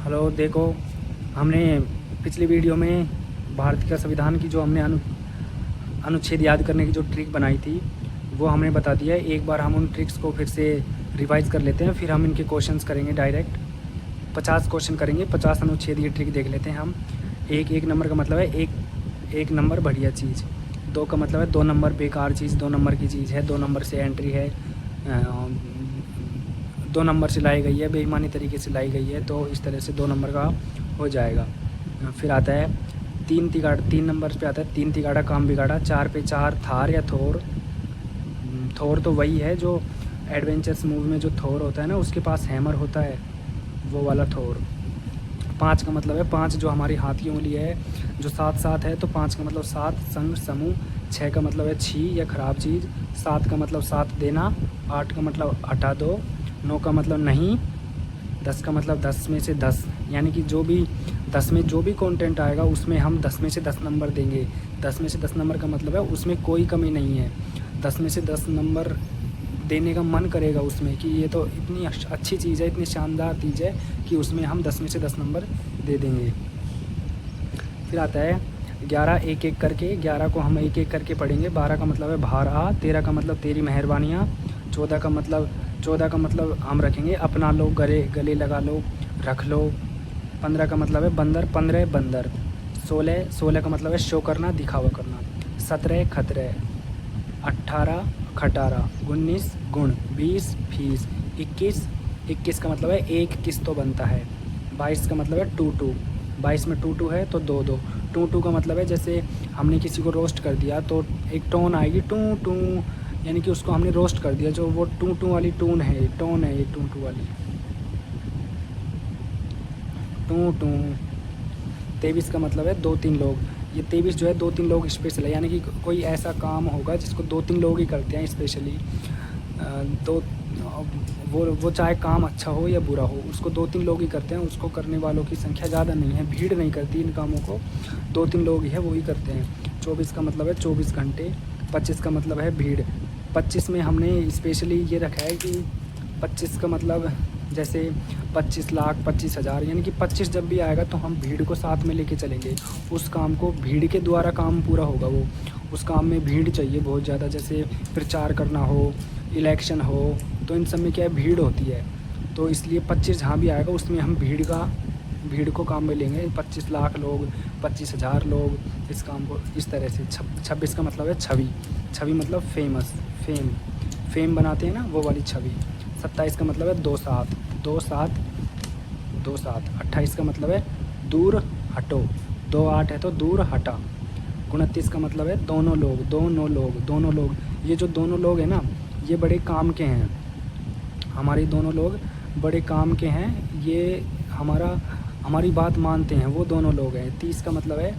Hello, देखो हमने पिछली वीडियो में भारत का संविधान की जो हमने अनुच्छेद याद करने की जो ट्रिक बनाई थी वो हमने बता दिया है। एक बार हम उन ट्रिक्स को फिर से रिवाइज कर लेते हैं, फिर हम इनके क्वेश्चंस करेंगे। डायरेक्ट 50 क्वेश्चन करेंगे, 50 अनुच्छेद। ये ट्रिक देख लेते हैं हम। एक नंबर का मतलब है एक नंबर बढ़िया चीज़। 2 का मतलब है 2 नंबर बेकार चीज़, 2 नंबर की चीज़ है, 2 नंबर से एंट्री है, 2 नंबर से लाई गई है, बेईमानी तरीके से लाई गई है, तो इस तरह से 2 नंबर का हो जाएगा। फिर आता है 3 नंबर पे आता है 3 तिगाड़ा काम बिगाड़ा। 4 पे 4 थार या थोर। थोर तो वही है जो एडवेंचर्स मूवी में जो थोर होता है ना, उसके पास हैमर होता है, वो वाला थोर। 5 का मतलब है 5 जो हमारी हाथ की उंगली है, जो 7 7 है, तो 5 का मतलब 7 संग समूह। 6 का मतलब है छी या ख़राब चीज़। 7 का मतलब 7 देना। 8 का मतलब हटा दो। 9 का मतलब नहीं। 10 का मतलब 10 में से 10, यानी कि जो भी 10 में जो भी कंटेंट आएगा उसमें हम 10 में से 10 नंबर देंगे। 10 में से 10 नंबर का मतलब है उसमें कोई कमी नहीं है। 10 में से 10 नंबर देने का मन करेगा उसमें कि ये तो इतनी अच्छी चीज़ है, इतनी शानदार चीज़ है कि उसमें हम 10 में से 10 नंबर दे देंगे। फिर आता है 11 एक एक करके। 11 को हम एक एक करके पढ़ेंगे। 12 का मतलब है बाहर आ। 13 का मतलब तेरी मेहरबानियाँ। 14 का मतलब हम रखेंगे अपना लो, गले लगा लो, रख लो। 15 का मतलब है बंदर। 15 बंदर। 16 का मतलब है शो करना, दिखावा करना। 17 खतरे। 18 खटारा। 19 गुण। 20 फीस। 21 का मतलब है एक किस तो बनता है। 22 का मतलब है टू टू। 22 में टू टू है तो दो दो। टू टू का मतलब है जैसे हमने किसी को रोस्ट कर दिया तो एक टोन आएगी टू टू, यानी कि उसको हमने रोस्ट कर दिया, जो वो टू टू वाली टोन है ये टू टू वाली टू टू। 23 का मतलब है 2-3 लोग। ये 23 जो है 2-3 लोग स्पेशल है, यानी कि कोई ऐसा काम होगा जिसको 2-3 लोग ही करते हैं स्पेशली। तो वो चाहे काम अच्छा हो या बुरा हो, उसको 2-3 लोग ही करते हैं। उसको करने वालों की संख्या ज़्यादा नहीं है, भीड़ नहीं करती इन कामों को। 2-3 लोग ही है, वो ही करते हैं। 24 का मतलब है 24 घंटे। 25 का मतलब है भीड़। 25 में हमने स्पेशली ये रखा है कि 25 का मतलब जैसे 25 लाख, 25,000, यानी कि 25 जब भी आएगा तो हम भीड़ को साथ में लेके चलेंगे। उस काम को भीड़ के द्वारा काम पूरा होगा। वो उस काम में भीड़ चाहिए बहुत ज़्यादा, जैसे प्रचार करना हो, इलेक्शन हो, तो इन सब में क्या है, भीड़ होती है। तो इसलिए 25 जहाँ भी आएगा उसमें हम भीड़ को काम में लेंगे। 25 लाख लोग, 25,000 लोग इस काम को इस तरह से। 26 का मतलब है छवि। छवि मतलब फेम बनाते हैं ना, वो वाली छवि। 27 का मतलब है 2-7। 28 का मतलब है दूर हटो। 2-8 है तो दूर हटा। 29 का मतलब है दोनों लोग। ये जो दोनों लोग हैं ना, ये बड़े काम के हैं। हमारे दोनों लोग बड़े काम के हैं, ये हमारी बात मानते हैं, वो दोनों लोग हैं। 30 का मतलब है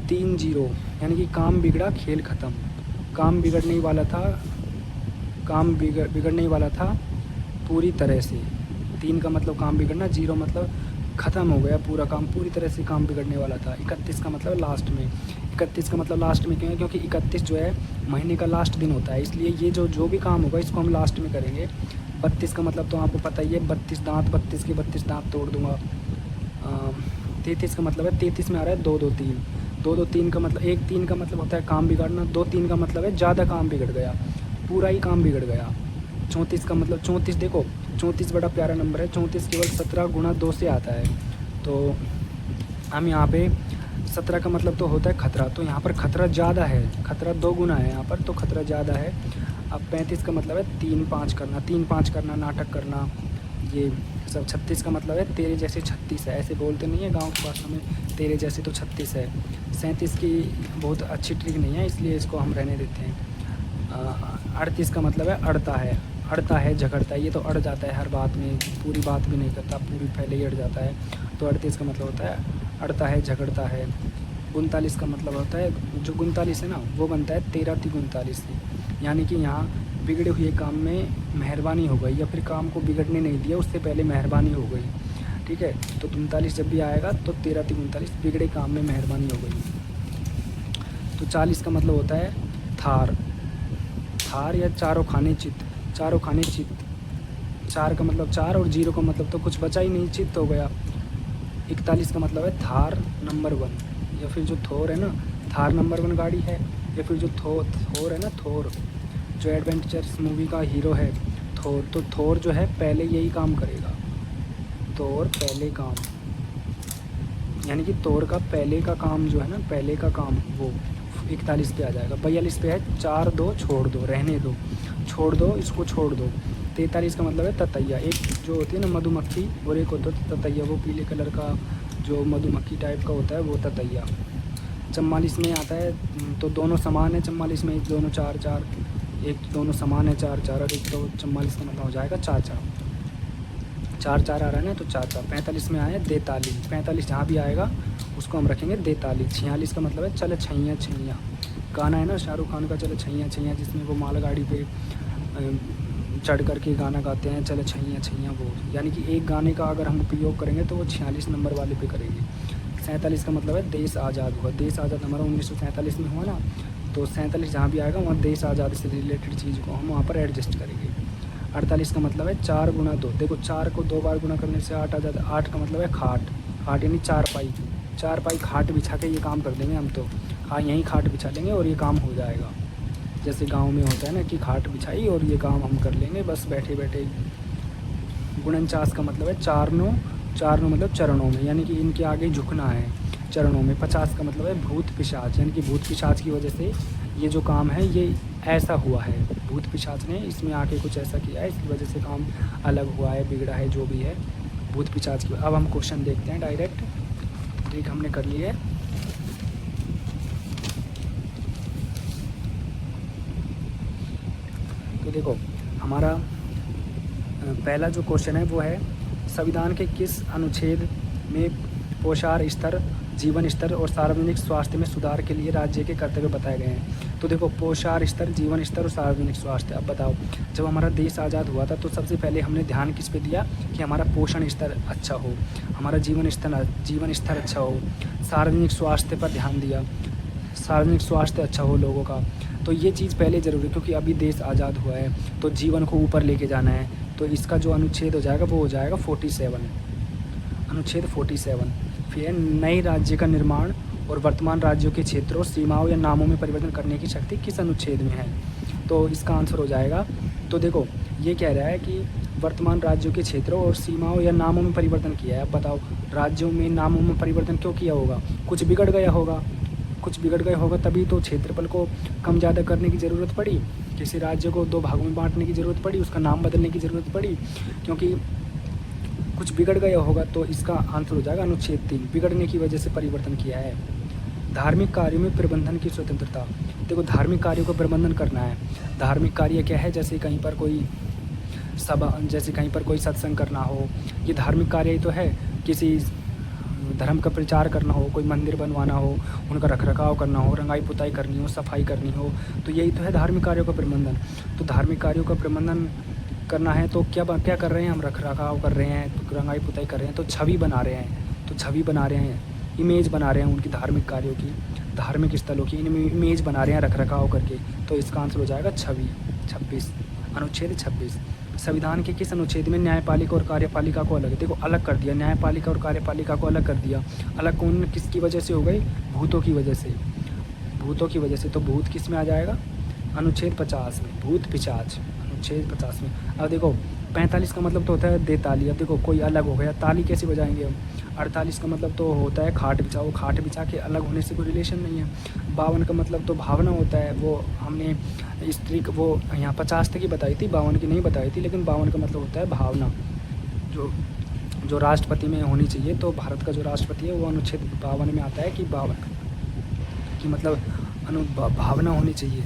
3-0, यानी कि काम बिगड़ा खेल ख़त्म। काम बिगड़ने ही वाला था पूरी तरह से। 3 का मतलब काम बिगड़ना, 0 मतलब ख़त्म हो गया पूरा काम, पूरी तरह से काम बिगड़ने वाला था। 31 का मतलब लास्ट में। 31 का मतलब लास्ट में क्यों है, क्योंकि 31 जो है महीने का लास्ट दिन होता है, इसलिए ये जो भी काम होगा इसको हम लास्ट में करेंगे। 32 का मतलब तो आपको पता ही है, 32 दांत, 32 के 32 दांत तोड़ दूँगा। 33 का मतलब है 33 में आ रहा है 2-2-3। 2-2-3 का मतलब 1-3 का मतलब होता है काम बिगाड़ना। 2-3 का मतलब है ज़्यादा काम बिगड़ गया, पूरा ही काम बिगड़ गया। 34 का मतलब 34, देखो 34 बड़ा प्यारा नंबर है। 34 केवल 17 गुणा 2 से आता है, तो हम यहाँ पे 17 का मतलब तो होता है खतरा, तो यहाँ पर खतरा ज़्यादा है, खतरा 2 गुना है यहाँ पर, तो खतरा ज़्यादा है। अब 35 का मतलब है 3-5 करना, 3-5 करना, नाटक करना, ये सब। 36 का मतलब है तेरे जैसे 36 है, ऐसे बोलते नहीं है गांव की भाषा में, तेरे जैसे तो 36 है। 37 की बहुत अच्छी ट्रिक नहीं है, इसलिए इसको हम रहने देते हैं। 38 का मतलब है अड़ता है झगड़ता है, ये तो अड़ जाता है हर बात में, पूरी बात भी नहीं करता, पूरी पहले ही अड़ जाता है, तो 38 का मतलब होता है अड़ता है झगड़ता है। 39 का मतलब होता है, जो 39 है ना वो बनता है 13-39 से, यानी कि यहाँ बिगड़े हुए काम में मेहरबानी हो गई, या फिर काम को बिगड़ने नहीं दिया, उससे पहले मेहरबानी हो गई। ठीक है, तो 39 जब भी आएगा तो 13-39 बिगड़े काम में मेहरबानी हो गई। तो 40 का मतलब होता है थार। थार या चारों खाने चित। 4 का मतलब 4, और 0 का मतलब तो कुछ बचा ही नहीं, चित्त हो गया। 41 का मतलब है थार नंबर 1, या फिर जो थोर है ना, थार नंबर 1 गाड़ी है, या फिर जो थोर है ना, थोर जो एडवेंचर्स मूवी का हीरो है थोर, तो थोर जो है पहले यही काम करेगा, थोर पहले काम, यानी कि थोर का पहले का काम जो है ना, पहले का काम वो 41 पे आ जाएगा। 42 पे है 4 2 छोड़ दो, रहने दो, छोड़ दो, इसको छोड़ दो। 43 का मतलब है ततैया, एक जो होती है ना मधुमक्खी और एक होता है ततैया, वो पीले कलर का जो मधुमक्खी टाइप का होता है वो ततैया। 44 में आता है तो दोनों समान है, 44 में एक दोनों 4 4, एक दोनों समान है 4 4, और एक तो 44 का मतलब हो जाएगा 4 4, 4 4 आ रहा है ना तो 4 4। 45 में आया देताली, 45 जहाँ भी आएगा उसको हम रखेंगे देताली। 46 का मतलब है चल छैया छैया, गाना है ना शाहरुख खान का चल छैया छैया, जिसमें वो मालगाड़ी पे चढ़ करके गाना गाते हैं चल छैया छैया, वो यानी कि एक गाने का अगर हम उपयोग करेंगे तो वो 46 नंबर वाले पे करेंगे। 47 का मतलब है देश आज़ाद हुआ, देश आज़ाद हमारा 1947 में हुआ ना, तो 47 जहाँ भी आएगा वहाँ देश आज़ाद से रिलेटेड चीज़ को हम वहाँ पर एडजस्ट करेंगे। 48 का मतलब है 4 गुना 2, देखो 4 को 2 बार गुना करने से 8 आ जाता है। 8 का मतलब है खाट, खाट यानी 4 पाई, 4 पाई खाट बिछा के ये काम कर देंगे हम तो, हाँ यहीं खाट बिछा लेंगे और ये काम हो जाएगा। जैसे गांव में होता है ना कि खाट बिछाई और ये काम हम कर लेंगे बस बैठे बैठे। 49 का मतलब है 4 9, 4 9 मतलब चरणों में, यानी कि इनके आगे झुकना है चरणों में। 50 का मतलब है भूत पिशाच, यानी कि भूत पिशाच की वजह से ये जो काम है ये ऐसा हुआ है, भूत पिशाच ने इसमें आके कुछ ऐसा किया है, इसकी वजह से काम अलग हुआ है, बिगड़ा है, जो भी है भूत पिशाच की। अब हम क्वेश्चन देखते हैं डायरेक्ट, ठीक हमने कर लिए। तो देखो हमारा पहला जो क्वेश्चन है वो है संविधान के किस अनुच्छेद में पोषाहार स्तर, जीवन स्तर और सार्वजनिक स्वास्थ्य में सुधार के लिए राज्य के कर्तव्य बताए गए हैं। तो देखो पोषाहार स्तर, जीवन स्तर और सार्वजनिक स्वास्थ्य। अब बताओ जब हमारा देश आज़ाद हुआ था तो सबसे पहले हमने ध्यान किस पे दिया कि हमारा पोषण स्तर अच्छा हो, हमारा जीवन स्तर अच्छा हो, सार्वजनिक स्वास्थ्य पर ध्यान दिया, सार्वजनिक स्वास्थ्य अच्छा हो लोगों का। तो ये चीज़ पहले ज़रूरी, क्योंकि अभी देश आज़ाद हुआ है तो जीवन को ऊपर लेके जाना है। तो इसका जो अनुच्छेद हो जाएगा वो हो जाएगा 47, अनुच्छेद 47। फिर नए राज्य का निर्माण और वर्तमान राज्यों के क्षेत्रों, सीमाओं या नामों में परिवर्तन करने की शक्ति किस अनुच्छेद में है। तो इसका आंसर हो जाएगा, तो देखो ये कह रहा है कि वर्तमान राज्यों के क्षेत्रों और सीमाओं या नामों में परिवर्तन किया है। अब बताओ राज्यों में नामों में परिवर्तन क्यों किया होगा, कुछ बिगड़ गया होगा, कुछ बिगड़ गया होगा तभी तो क्षेत्रफल को कम ज़्यादा करने की ज़रूरत पड़ी, किसी राज्य को 2 भागों में बांटने की ज़रूरत पड़ी, उसका नाम बदलने की ज़रूरत पड़ी, क्योंकि कुछ बिगड़ गया होगा। तो इसका आंसर हो जाएगा अनुच्छेद 3, बिगड़ने की वजह से परिवर्तन किया है। धार्मिक कार्यों में प्रबंधन की स्वतंत्रता। देखो धार्मिक कार्यों का प्रबंधन करना है, धार्मिक कार्य क्या है, जैसे कहीं पर कोई सभा, जैसे कहीं पर कोई सत्संग करना हो, ये धार्मिक कार्य ही तो है। किसी धर्म का प्रचार करना हो, कोई मंदिर बनवाना हो, उनका रखरखाव करना हो, रंगाई पुताई करनी हो, सफाई करनी हो, तो यही तो है धार्मिक कार्यों का प्रबंधन। तो धार्मिक कार्यों का प्रबंधन करना है तो क्या क्या कर रहे हैं हम, रखरखाव कर रहे हैं, रंगाई पुताई कर रहे हैं, तो छवि बना रहे हैं, तो छवि बना रहे हैं, इमेज बना रहे हैं उनकी धार्मिक कार्यों की, धार्मिक स्थलों की इमेज बना रहे हैं रखरखाव करके। तो इसका आंसर हो जाएगा 26, अनुच्छेद 26। संविधान के किस अनुच्छेद में न्यायपालिका और कार्यपालिका को अलग, देखो अलग कर दिया, न्यायपालिका और कार्यपालिका को अलग कर दिया। अलग कौन किसकी वजह से हो गई, भूतों की वजह से, भूतों की वजह से। तो भूत किस में आ जाएगा, अनुच्छेद 50 में, भूत पिशाच अनुच्छेद 50 में। अब देखो 45 का मतलब तो होता है देताली, अब देखो कोई अलग हो गया, ताली कैसे बजाएंगे हम। 48 का मतलब तो होता है खाट बिछाओ, खाट बिछा के अलग होने से कोई रिलेशन नहीं है। 52 का मतलब तो भावना होता है, वो हमने स्त्री वो यहाँ 50 तक ही बताई थी, 52 की नहीं बताई थी, लेकिन 52 का मतलब होता है भावना, जो राष्ट्रपति में होनी चाहिए। तो भारत का जो राष्ट्रपति है वो अनुच्छेद 52 में आता है कि 52 की मतलब भावना होनी चाहिए।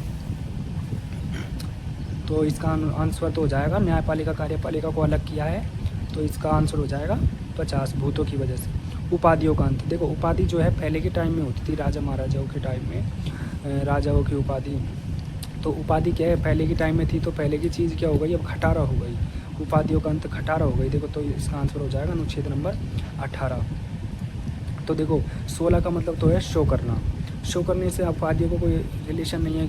तो इसका आंसर तो हो जाएगा न्यायपालिका कार्यपालिका को अलग किया है, तो इसका आंसर हो जाएगा 50, भूतों की वजह से। उपाधियों का अंत, देखो उपाधि जो है पहले के टाइम में होती थी, राजा महाराजाओं के टाइम में राजाओं की उपाधि। तो उपाधि क्या है, पहले के टाइम में थी, तो पहले की चीज़ क्या हो गई, अब खटारा हो गई, उपाधियों का अंत खटारा हो गई। देखो तो इसका आंसर हो जाएगा अनुच्छेद नंबर 18। तो देखो 16 का मतलब तो है शो करना, शो करने से उपाधियों को कोई रिलेशन नहीं है,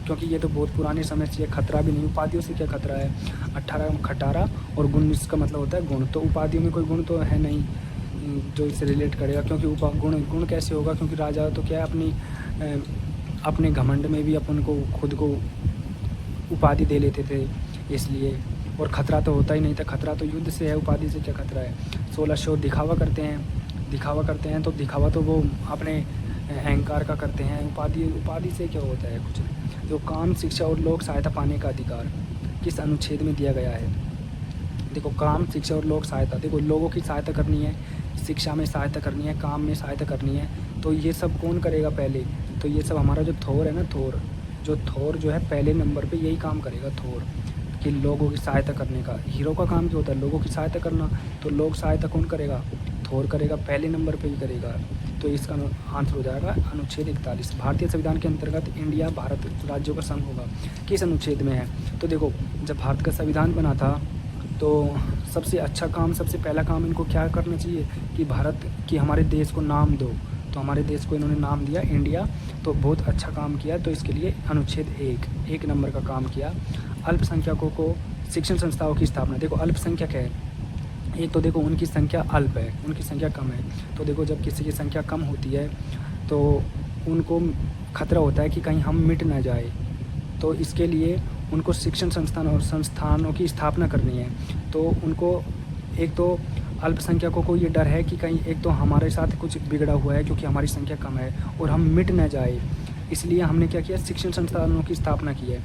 क्योंकि ये तो बहुत पुराने समय से खतरा भी नहीं, उपाधियों से क्या खतरा है। 18 खटारा और गुण इसका मतलब होता है गुण, तो उपाधियों में कोई गुण तो है नहीं जो इससे रिलेट करेगा, क्योंकि गुण कैसे होगा, क्योंकि राजा तो क्या है अपने घमंड में भी अपन को खुद को उपाधि दे लेते थे इसलिए। और ख़तरा तो होता ही नहीं था, खतरा तो युद्ध से है, उपाधि से क्या खतरा है। 1600 दिखावा करते हैं तो दिखावा तो वो अपने अहंकार का करते हैं, उपाधि से क्या होता है कुछ नहीं। जो काम, शिक्षा और लोक सहायता पाने का अधिकार किस अनुच्छेद में दिया गया है। देखो काम, शिक्षा और लोक सहायता, देखो लोगों की सहायता करनी है, शिक्षा में सहायता करनी है, काम में सहायता करनी है, तो ये सब कौन करेगा पहले, तो ये सब हमारा जो थोर है ना, थोर जो है पहले नंबर पे यही काम करेगा, थोर, कि लोगों की सहायता करने का। हीरो का काम क्या होता है, लोगों की सहायता करना, तो लोक सहायता कौन करेगा, थोर करेगा, पहले नंबर पे ही करेगा। तो इसका आंसर हो जाएगा अनुच्छेद 41। भारतीय संविधान के अंतर्गत इंडिया भारत राज्यों का संघ होगा, किस अनुच्छेद में है। तो देखो जब भारत का संविधान बना था तो सबसे अच्छा काम, सबसे पहला काम इनको क्या करना चाहिए कि भारत की, हमारे देश को नाम दो, तो हमारे देश को इन्होंने नाम दिया इंडिया, तो बहुत अच्छा काम किया, तो इसके लिए अनुच्छेद 1 नंबर का काम किया। अल्पसंख्यकों को शिक्षण संस्थाओं की स्थापना, देखो अल्पसंख्यक है एक, तो देखो उनकी संख्या अल्प है, उनकी संख्या कम है, तो देखो जब किसी की संख्या कम होती है तो उनको खतरा होता है कि कहीं हम मिट ना जाए, तो इसके लिए उनको शिक्षण संस्थानों की स्थापना करनी है। तो उनको एक तो अल्पसंख्यकों को ये डर है कि कहीं एक तो हमारे साथ कुछ बिगड़ा हुआ है क्योंकि हमारी संख्या कम है और हम मिट न जाए, इसलिए हमने क्या किया, शिक्षण संस्थानों की स्थापना की है।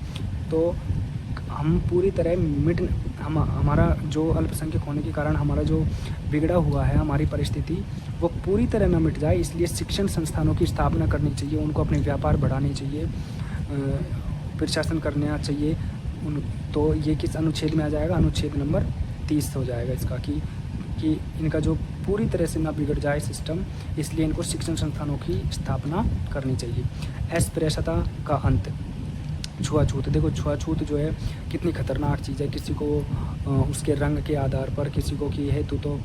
तो हम पूरी तरह हमारा जो अल्पसंख्यक होने के कारण हमारा जो बिगड़ा हुआ है हमारी परिस्थिति, वो पूरी तरह न मिट जाए, इसलिए शिक्षण संस्थानों की स्थापना करनी चाहिए, उनको अपने व्यापार बढ़ाने चाहिए, प्रशासन करना चाहिए तो ये किस अनुच्छेद में आ जाएगा, अनुच्छेद नंबर 30 हो जाएगा इसका, कि इनका जो पूरी तरह से ना बिगड़ जाए सिस्टम, इसलिए इनको शिक्षण संस्थानों की स्थापना करनी चाहिए। अस्पृश्यता का अंत, छुआछूत, देखो छुआछूत जो है कितनी खतरनाक चीज़ है, किसी को उसके रंग के आधार पर, किसी को कि है तो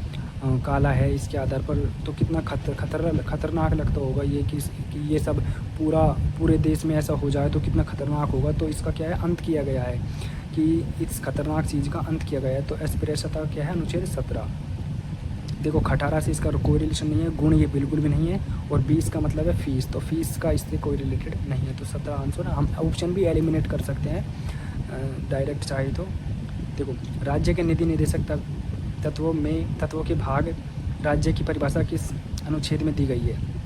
काला है इसके आधार पर, तो कितना खतरनाक लगता होगा ये कि ये सब पूरे देश में ऐसा हो जाए तो कितना खतरनाक होगा। तो इसका क्या है, अंत किया गया है कि इस खतरनाक चीज़ का अंत किया गया है। तो अस्पृश्यता क्या है, अनुच्छेद 17। देखो खटारा से इसका कोई रिलेशन नहीं है, गुण ये बिल्कुल भी नहीं है, और 20 का मतलब है फीस, तो फीस का इससे कोई रिलेटेड नहीं है। तो 17 आंसर, हम ऑप्शन भी एलिमिनेट कर सकते हैं डायरेक्ट चाहे तो। देखो राज्य के निधि निदेशक तत्वों के भाग, राज्य की परिभाषा किस अनुच्छेद में दी गई है।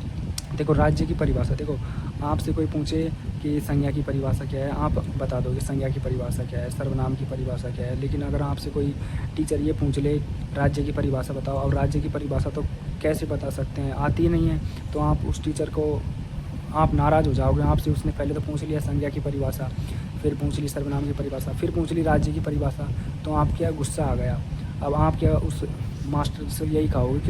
देखो राज्य की परिभाषा, देखो आपसे कोई पूछे कि संज्ञा की परिभाषा क्या है, आप बता दोगे संज्ञा की परिभाषा क्या है, सर्वनाम की परिभाषा क्या है। लेकिन अगर आपसे कोई टीचर ये पूछ ले राज्य की परिभाषा बताओ, और राज्य की परिभाषा तो कैसे बता सकते हैं, आती नहीं है, तो आप उस टीचर को आप नाराज़ हो जाओगे। आपसे उसने पहले तो पूछ लिया संज्ञा की परिभाषा, फिर पूछ ली सर्वनाम की परिभाषा, फिर पूछ ली राज्य की परिभाषा, तो आप क्या गुस्सा आ गया। अब आप क्या उस मास्टर से यही कहोगे कि